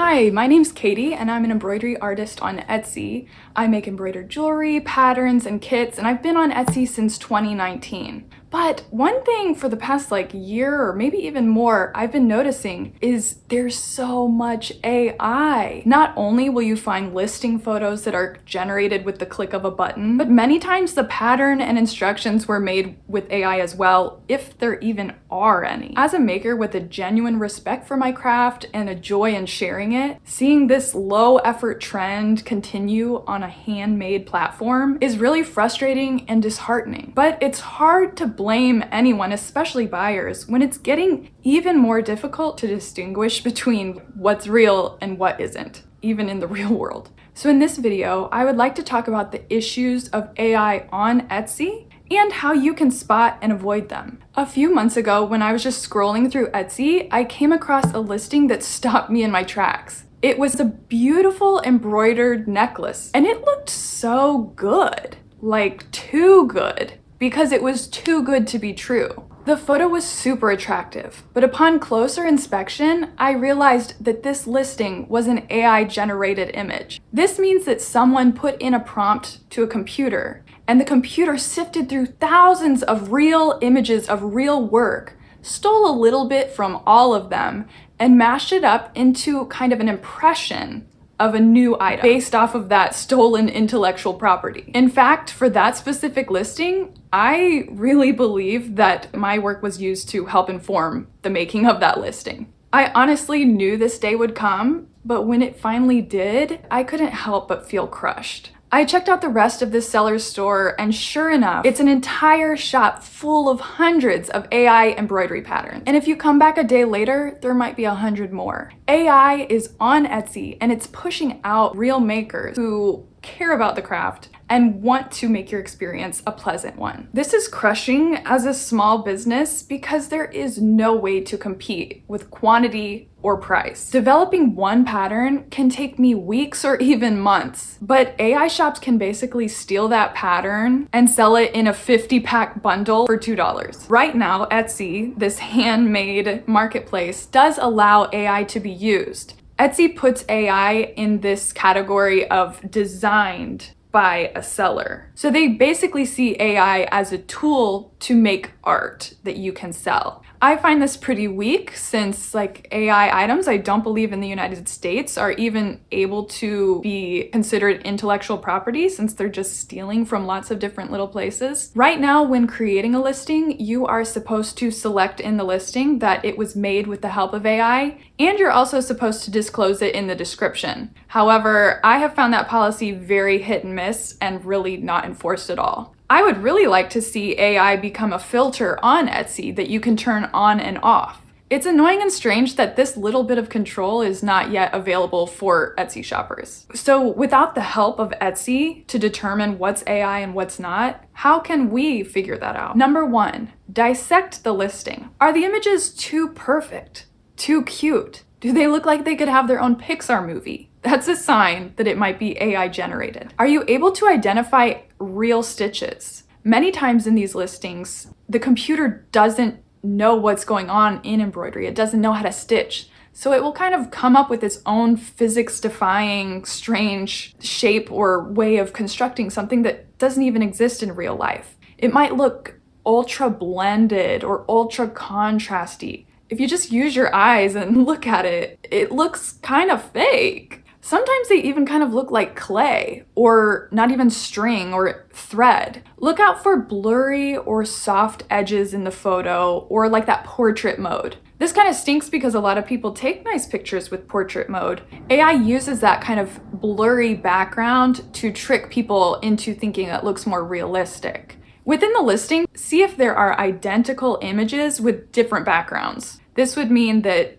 Hi, my name's Katie and I'm an embroidery artist on Etsy. I make embroidered jewelry, patterns, and kits, and I've been on Etsy since 2019. But one thing for the past year or maybe even more I've been noticing is there's so much AI. Not only will you find listing photos that are generated with the click of a button, but many times the pattern and instructions were made with AI as well, if there even are any. As a maker with a genuine respect for my craft and a joy in sharing it, seeing this low effort trend continue on a handmade platform is really frustrating and disheartening. But it's hard to blame anyone, especially buyers, when it's getting even more difficult to distinguish between what's real and what isn't, even in the real world. So in this video, I would like to talk about the issues of AI on Etsy and how you can spot and avoid them. A few months ago, when I was just scrolling through Etsy, I came across a listing that stopped me in my tracks. It was a beautiful embroidered necklace, and it looked so good, like too good, because it was too good to be true. The photo was super attractive, but upon closer inspection, I realized that this listing was an AI-generated image. This means that someone put in a prompt to a computer, and the computer sifted through thousands of real images of real work, stole a little bit from all of them, and mashed it up into kind of an impression of a new item based off of that stolen intellectual property. In fact, for that specific listing, I really believe that my work was used to help inform the making of that listing. I honestly knew this day would come, but when it finally did, I couldn't help but feel crushed. I checked out the rest of this seller's store, and sure enough, it's an entire shop full of hundreds of AI embroidery patterns. And if you come back a day later, there might be 100 more. AI is on Etsy, and it's pushing out real makers who care about the craft and want to make your experience a pleasant one. This is crushing as a small business because there is no way to compete with quantity or price. Developing one pattern can take me weeks or even months, but AI shops can basically steal that pattern and sell it in a 50-pack bundle for $2. Right now, Etsy, this handmade marketplace, does allow AI to be used. Etsy puts AI in this category of designed by a seller. So they basically see AI as a tool to make art that you can sell. I find this pretty weak since AI items, I don't believe in the United States are even able to be considered intellectual property since they're just stealing from lots of different little places. Right now, when creating a listing, you are supposed to select in the listing that it was made with the help of AI, and you're also supposed to disclose it in the description. However, I have found that policy very hit and miss and really not enforced at all. I would really like to see AI become a filter on Etsy that you can turn on and off. It's annoying and strange that this little bit of control is not yet available for Etsy shoppers. So without the help of Etsy to determine what's AI and what's not, how can we figure that out? Number one, dissect the listing. Are the images too perfect? Too cute? Do they look like they could have their own Pixar movie? That's a sign that it might be AI generated. Are you able to identify real stitches? Many times in these listings, the computer doesn't know what's going on in embroidery. It doesn't know how to stitch. So it will kind of come up with its own physics-defying, strange shape or way of constructing something that doesn't even exist in real life. It might look ultra blended or ultra contrasty. If you just use your eyes and look at it, it looks kind of fake. Sometimes they even kind of look like clay or not even string or thread. Look out for blurry or soft edges in the photo or that portrait mode. This kind of stinks because a lot of people take nice pictures with portrait mode. AI uses that kind of blurry background to trick people into thinking it looks more realistic. Within the listing, see if there are identical images with different backgrounds. This would mean that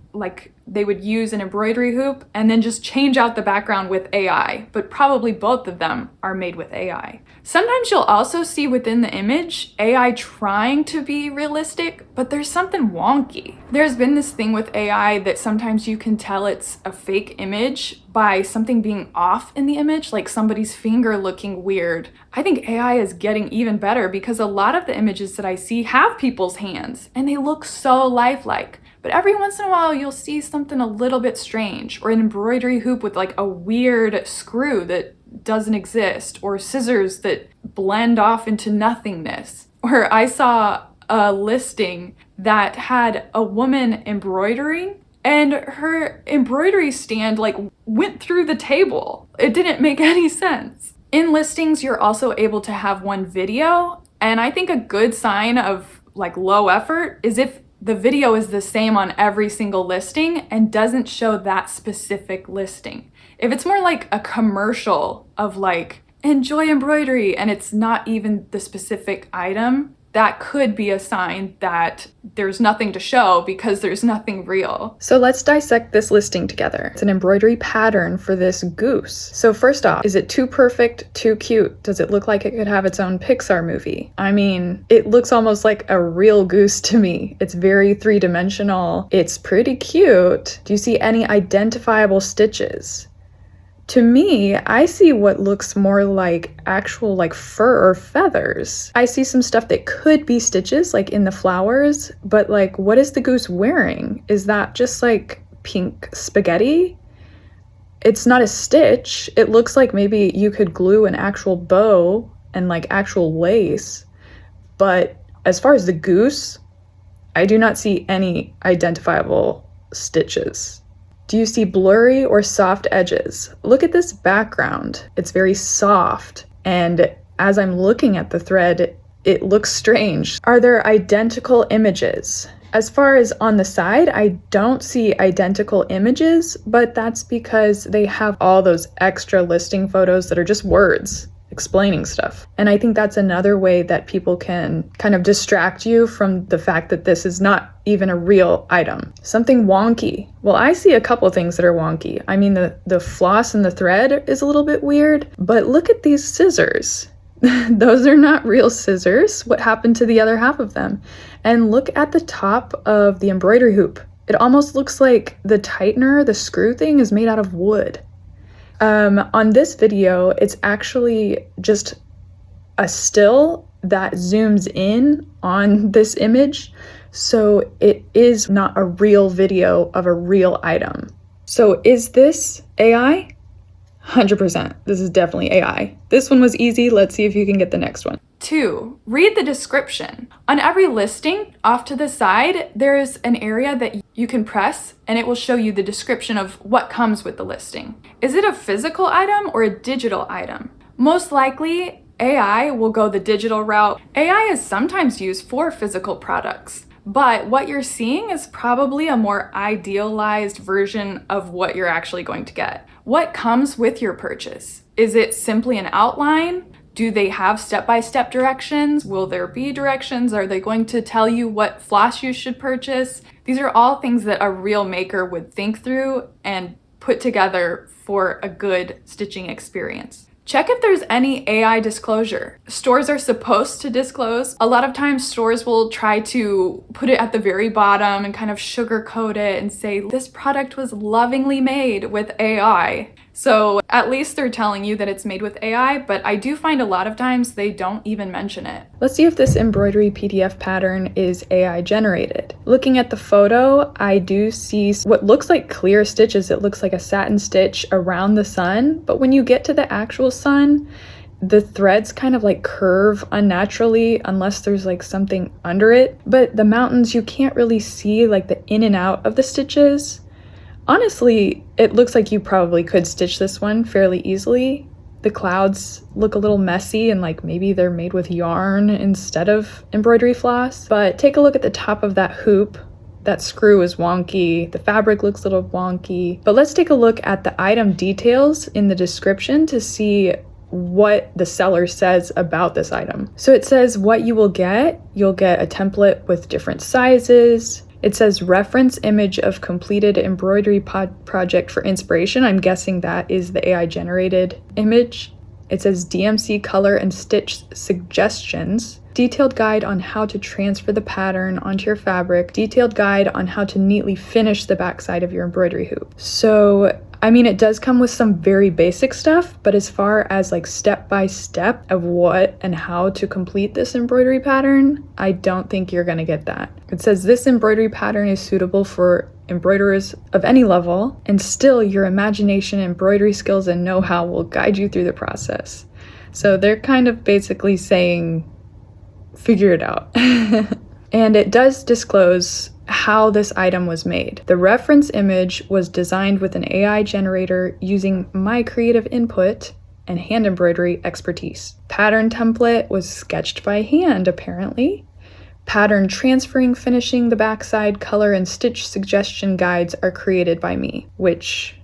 they would use an embroidery hoop and then just change out the background with AI, but probably both of them are made with AI. Sometimes you'll also see within the image AI trying to be realistic, but there's something wonky. There's been this thing with AI that sometimes you can tell it's a fake image by something being off in the image, like somebody's finger looking weird. I think AI is getting even better because a lot of the images that I see have people's hands and they look so lifelike. But every once in a while, you'll see something a little bit strange, or an embroidery hoop with like a weird screw that doesn't exist, or scissors that blend off into nothingness. Or I saw a listing that had a woman embroidering, and her embroidery stand like went through the table. It didn't make any sense. In listings, you're also able to have one video, and I think a good sign of like low effort is if the video is the same on every single listing and doesn't show that specific listing. If it's more like a commercial of like, enjoy embroidery, and it's not even the specific item, that could be a sign that there's nothing to show because there's nothing real. So let's dissect this listing together. It's an embroidery pattern for this goose. So first off, is it too perfect, too cute? Does it look like it could have its own Pixar movie? I mean, it looks almost like a real goose to me. It's very three-dimensional. It's pretty cute. Do you see any identifiable stitches? To me, I see what looks more like actual like fur or feathers. I see some stuff that could be stitches like in the flowers, but like what is the goose wearing? Is that just like pink spaghetti? It's not a stitch. It looks like maybe you could glue an actual bow and like actual lace. But as far as the goose, I do not see any identifiable stitches. Do you see blurry or soft edges? Look at this background. It's very soft. And as I'm looking at the thread, it looks strange. Are there identical images? As far as on the side, I don't see identical images, but that's because they have all those extra listing photos that are just words explaining stuff. And I think that's another way that people can kind of distract you from the fact that this is not even a real item. Something wonky. Well, I see a couple things that are wonky. I mean, the floss and the thread is a little bit weird, but look at these scissors. Those are not real scissors. What happened to the other half of them? And look at the top of the embroidery hoop. It almost looks like the tightener, the screw thing, is made out of wood. On this video, it's actually just a still that zooms in on this image, so it is not a real video of a real item. So is this AI? 100%. This is definitely AI. This one was easy. Let's see if you can get the next one. 2, read the description. On every listing, off to the side, there's an area that you can press and it will show you the description of what comes with the listing. Is it a physical item or a digital item? Most likely, AI will go the digital route. AI is sometimes used for physical products, but what you're seeing is probably a more idealized version of what you're actually going to get. What comes with your purchase? Is it simply an outline? Do they have step-by-step directions? Will there be directions? Are they going to tell you what floss you should purchase? These are all things that a real maker would think through and put together for a good stitching experience. Check if there's any AI disclosure. Stores are supposed to disclose. A lot of times stores will try to put it at the very bottom and kind of sugarcoat it and say, this product was lovingly made with AI. So at least they're telling you that it's made with AI, but I do find a lot of times they don't even mention it. Let's see if this embroidery PDF pattern is AI generated. Looking at the photo, I do see what looks like clear stitches. It looks like a satin stitch around the sun, but when you get to the actual sun, the threads kind of like curve unnaturally unless there's like something under it. But the mountains, you can't really see like the in and out of the stitches. Honestly, it looks like you probably could stitch this one fairly easily. The clouds look a little messy and like maybe they're made with yarn instead of embroidery floss. But take a look at the top of that hoop. That screw is wonky. The fabric looks a little wonky. But let's take a look at the item details in the description to see what the seller says about this item. So it says what you will get. You'll get a template with different sizes. It says reference image of completed embroidery project for inspiration. I'm guessing that is the AI generated image. It says DMC color and stitch suggestions. Detailed guide on how to transfer the pattern onto your fabric. Detailed guide on how to neatly finish the backside of your embroidery hoop. So I mean, it does come with some very basic stuff, but as far as like step by step of what and how to complete this embroidery pattern, I don't think you're gonna get that. It says this embroidery pattern is suitable for embroiderers of any level, and still your imagination, embroidery skills, and know-how will guide you through the process. So they're kind of basically saying, figure it out. And it does disclose how this item was made. The reference image was designed with an AI generator using my creative input and hand embroidery expertise. Pattern template was sketched by hand, apparently. Pattern transferring, finishing, the backside, color, and stitch suggestion guides are created by me, which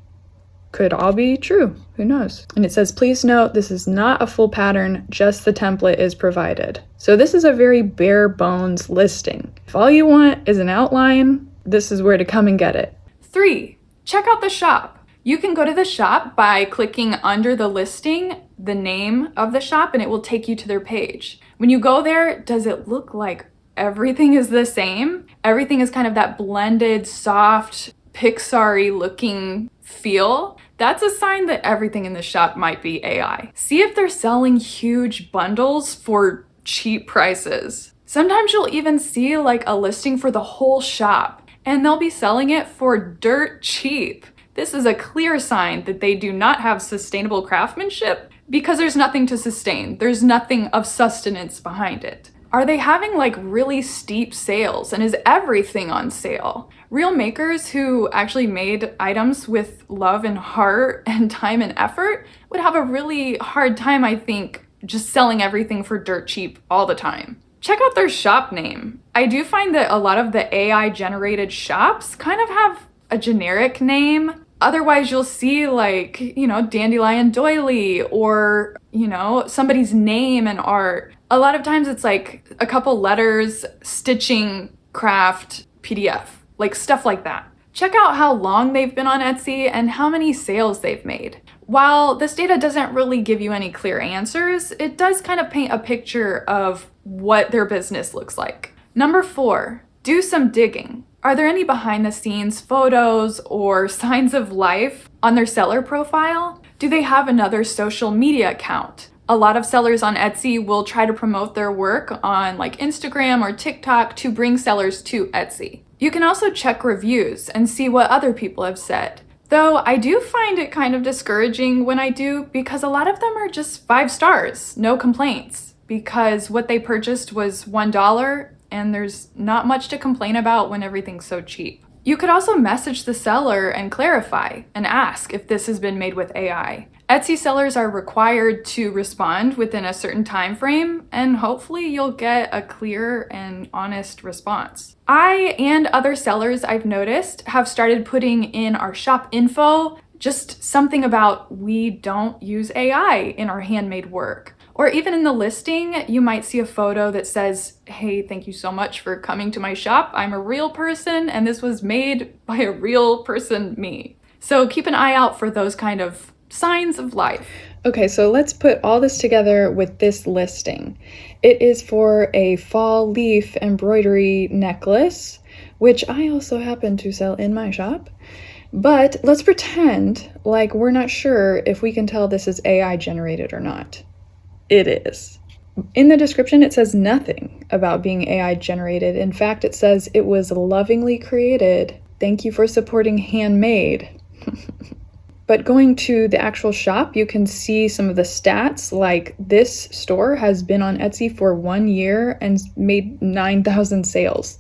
could all be true. Who knows? And it says, please note, this is not a full pattern, just the template is provided. So this is a very bare bones listing. If all you want is an outline, this is where to come and get it. 3, check out the shop. You can go to the shop by clicking under the listing, the name of the shop, and it will take you to their page. When you go there, does it look like everything is the same? Everything is kind of that blended, soft, Pixar-y looking feel. That's a sign that everything in the shop might be AI. See if they're selling huge bundles for cheap prices. Sometimes you'll even see like a listing for the whole shop, and they'll be selling it for dirt cheap. This is a clear sign that they do not have sustainable craftsmanship because there's nothing to sustain. There's nothing of sustenance behind it. Are they having like really steep sales, and is everything on sale? Real makers who actually made items with love and heart and time and effort would have a really hard time, I think, just selling everything for dirt cheap all the time. Check out their shop name. I do find that a lot of the AI generated shops kind of have a generic name. Otherwise, you'll see like, Dandelion Doily or, somebody's name and art. A lot of times it's like a couple letters, stitching, craft, PDF, like stuff like that. Check out how long they've been on Etsy and how many sales they've made. While this data doesn't really give you any clear answers, it does kind of paint a picture of what their business looks like. Number 4, do some digging. Are there any behind the scenes photos or signs of life on their seller profile? Do they have another social media account? A lot of sellers on Etsy will try to promote their work on like Instagram or TikTok to bring sellers to Etsy. You can also check reviews and see what other people have said. Though I do find it kind of discouraging when I do, because a lot of them are just 5 stars, no complaints, because what they purchased was $1 and there's not much to complain about when everything's so cheap. You could also message the seller and clarify and ask if this has been made with AI. Etsy sellers are required to respond within a certain time frame, and hopefully you'll get a clear and honest response. I and other sellers I've noticed have started putting in our shop info just something about we don't use AI in our handmade work. Or even in the listing, you might see a photo that says, hey, thank you so much for coming to my shop. I'm a real person and this was made by a real person, me. So keep an eye out for those kind of signs of life. Okay, so let's put all this together with this listing. It is for a fall leaf embroidery necklace, which I also happen to sell in my shop. But let's pretend like we're not sure if we can tell this is AI generated or not. It is. In the description, it says nothing about being AI generated. In fact, it says it was lovingly created. Thank you for supporting Handmade. But going to the actual shop, you can see some of the stats, like this store has been on Etsy for 1 year and made 9,000 sales,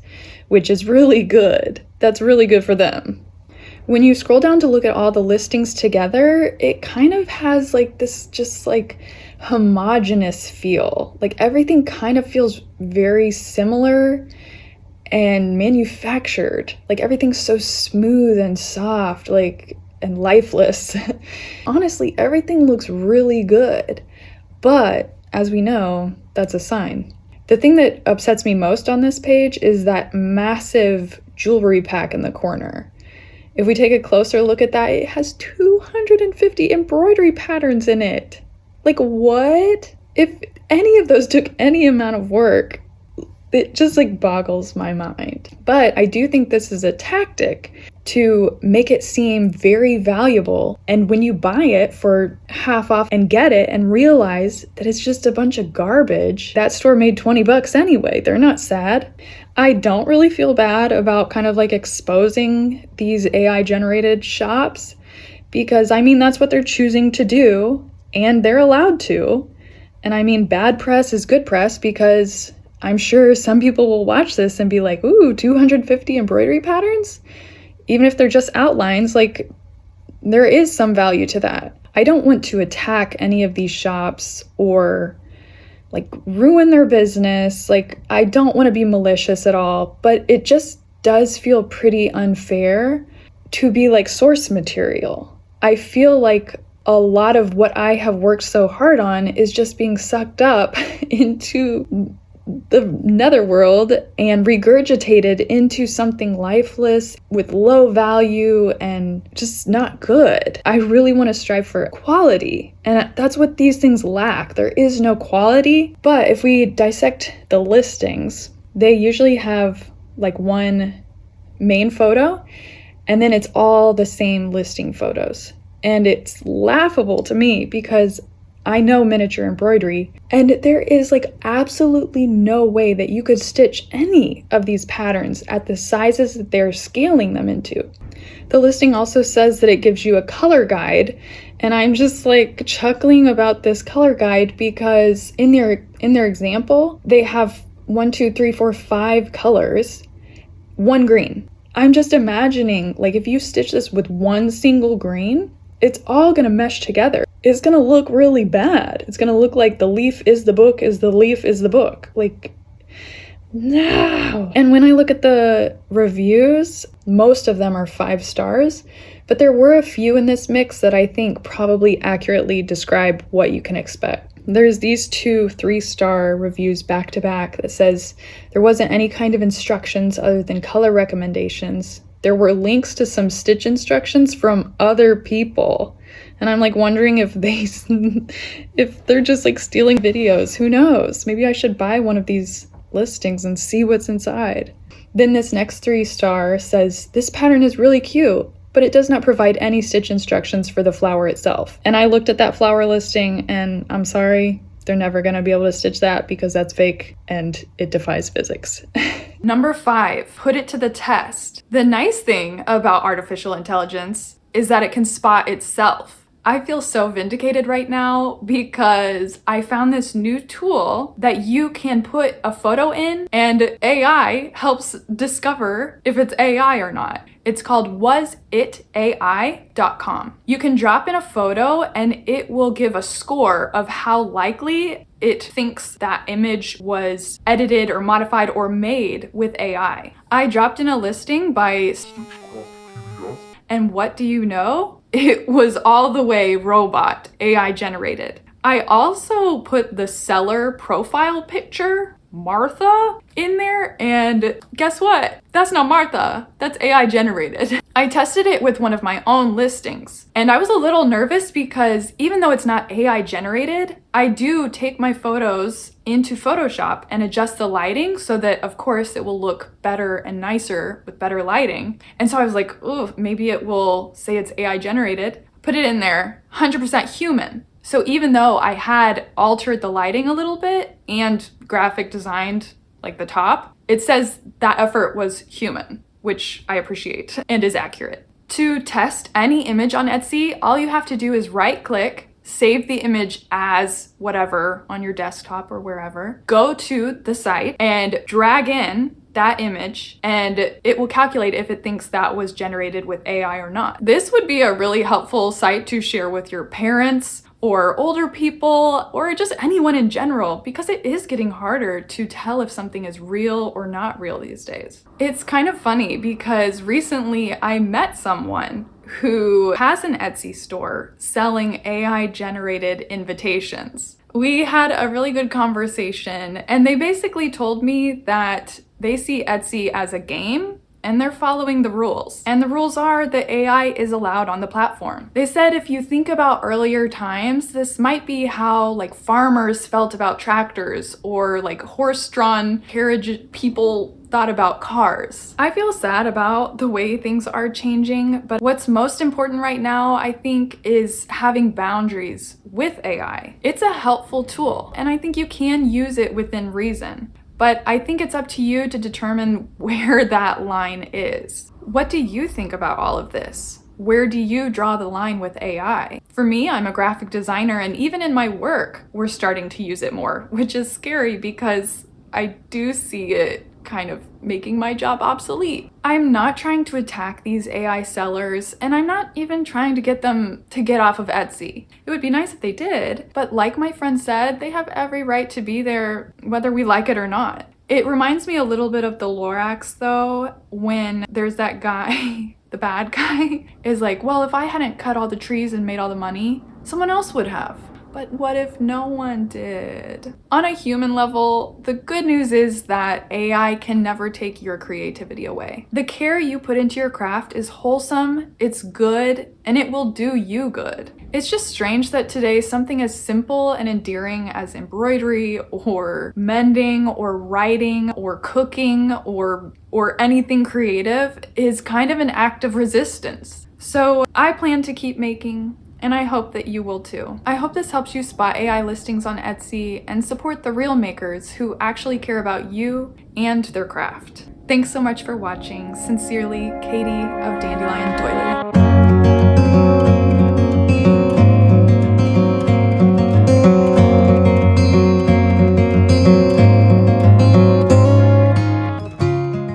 which is really good. That's really good for them. When you scroll down to look at all the listings together, it kind of has like this just like homogeneous feel. Like everything kind of feels very similar and manufactured. Like everything's so smooth and soft, and lifeless. Honestly, everything looks really good, but as we know, that's a sign. The thing that upsets me most on this page is that massive jewelry pack in the corner. If we take a closer look at that, it has 250 embroidery patterns in it. Like what? If any of those took any amount of work, it just boggles my mind. But I do think this is a tactic to make it seem very valuable. And when you buy it for half off and get it and realize that it's just a bunch of garbage, that store made 20 bucks anyway. They're not sad. I don't really feel bad about kind of like exposing these AI generated shops because I mean, that's what they're choosing to do and they're allowed to. And I mean, bad press is good press because I'm sure some people will watch this and be like, ooh, 250 embroidery patterns? Even if they're just outlines, like there is some value to that. I don't want to attack any of these shops or like ruin their business. Like I don't want to be malicious at all, but it just does feel pretty unfair to be like source material. I feel like a lot of what I have worked so hard on is just being sucked up into the netherworld and regurgitated into something lifeless with low value and just not good. I really want to strive for quality, and that's what these things lack. There is no quality, but if we dissect the listings, they usually have like one main photo and then it's all the same listing photos. And it's laughable to me because I know miniature embroidery, and there is like absolutely no way that you could stitch any of these patterns at the sizes that they're scaling them into. The listing also says that it gives you a color guide, and I'm just like chuckling about this color guide because in their example, they have 5 colors, one green. I'm just imagining like if you stitch this with one single green, it's all gonna mesh together. It's gonna look really bad. It's gonna look like the leaf is the book is the leaf is the book. Like, no. And when I look at the reviews, most of them are 5 stars, but there were a few in this mix that I think probably accurately describe what you can expect. There's these 2 3-star reviews back to back that says there wasn't any kind of instructions other than color recommendations. There were links to some stitch instructions from other people. And I'm like wondering if they're just like stealing videos. Who knows? Maybe I should buy one of these listings and see what's inside. Then this next 3-star says, this pattern is really cute, but it does not provide any stitch instructions for the flower itself. And I looked at that flower listing and I'm sorry, they're never gonna be able to stitch that because that's fake and it defies physics. Number 5, put it to the test. The nice thing about artificial intelligence is that it can spot itself. I feel so vindicated right now because I found this new tool that you can put a photo in and AI helps discover if it's AI or not. It's called wasitai.com. You can drop in a photo and it will give a score of how likely it thinks that image was edited or modified or made with AI. I dropped in a listing by... And what do you know? It was all the way robot, AI generated. I also put the seller profile picture, Martha, in there, and guess what? That's not Martha, that's AI generated. I tested it with one of my own listings, and I was a little nervous because even though it's not AI generated, I do take my photos into Photoshop and adjust the lighting so that, of course, it will look better and nicer with better lighting. And so I was like, ooh, maybe it will say it's AI generated. Put it in there, 100% human. So even though I had altered the lighting a little bit and graphic designed like the top, it says that effort was human, which I appreciate and is accurate. To test any image on Etsy, all you have to do is right-click, save the image as whatever on your desktop or wherever, go to the site and drag in that image and it will calculate if it thinks that was generated with AI or not. This would be a really helpful site to share with your parents or older people or just anyone in general because it is getting harder to tell if something is real or not real these days. It's kind of funny because recently I met someone who has an Etsy store selling AI generated invitations. We had a really good conversation and they basically told me that they see Etsy as a game and they're following the rules. And the rules are that AI is allowed on the platform. They said if you think about earlier times, this might be how like farmers felt about tractors or like horse-drawn carriage people thought about cars. I feel sad about the way things are changing, but what's most important right now, I think, is having boundaries with AI. It's a helpful tool, and I think you can use it within reason. But I think it's up to you to determine where that line is. What do you think about all of this? Where do you draw the line with AI? For me, I'm a graphic designer, and even in my work, we're starting to use it more, which is scary because I do see it kind of making my job obsolete. I'm not trying to attack these AI sellers, and I'm not even trying to get them to get off of Etsy. It would be nice if they did, but like my friend said, they have every right to be there whether we like it or not. It reminds me a little bit of the Lorax though, when there's that guy, the bad guy, is like, well, if I hadn't cut all the trees and made all the money, someone else would have. But what if no one did? On a human level, the good news is that AI can never take your creativity away. The care you put into your craft is wholesome, it's good, and it will do you good. It's just strange that today something as simple and endearing as embroidery or mending or writing or cooking or anything creative is kind of an act of resistance. So I plan to keep making, and I hope that you will too. I hope this helps you spot AI listings on Etsy and support the real makers who actually care about you and their craft. Thanks so much for watching. Sincerely, Katie of Dandelion Doily.